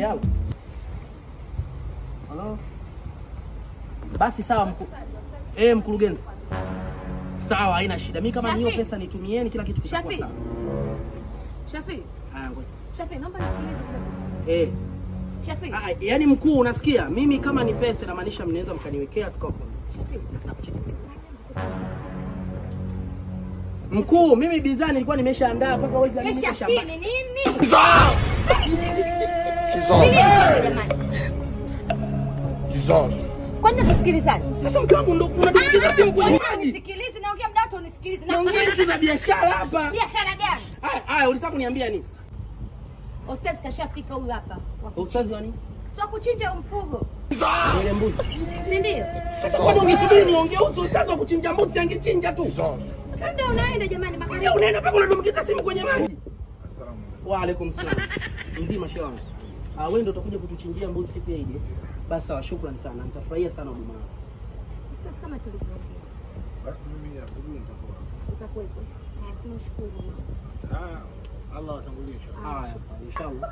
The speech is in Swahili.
Halo. Halo. Basi sawa mkurugenzi. Sawa, haina shida. Mimi kama niyo pesa nitumieni kila kitu kitakuwa sawa. Shafi. Ngoja. Shafi, naomba nisikilize. Shafi. Yaani mkuu unasikia? Mimi kama ni pesa inamaanisha mnaweza mkaniwekea tukao. Shafi. Mkuu, mimi bidhaa nilikuwa nimeshaandaa mpaka wezi nimesha shamba. Ni nini? Kizazi. Kwani tusikilizane? Sasa mke wangu ndo unatupigia simu kwenye maji. Nisikilize, naongea muda wote unisikilize. Naongea issue za biashara hapa. Biashara gani? Haya, ulitaka kuniambia nini? Ustazi kashafika huyu hapa. Ustazi wa nini? Sio kuchinja mfugo. Ile mbuzi. Si ndio? Sasa kwa nini ungesubiri niongee huko ustazi wa kuchinja mbuzi angechinja tu? Sasa ndio unaenda jamani makaribu. Ndio unaenda mpaka unadumkiza simu kwenye maji. Asalamu alaykum. Wa alaykum salaam. Mzima shehe wangu. Wewe ndio utakuja kutuchinjia mbuzi siku ya Eid. Basi sawa, shukrani sana. Nitafurahia sana huduma yako. Sasa kama tulivyoongea. Basi mimi asubuhi nitakuwa. Utakuwepo. Tunashukuru. Allah atangulie inshallah. Haya, inshallah.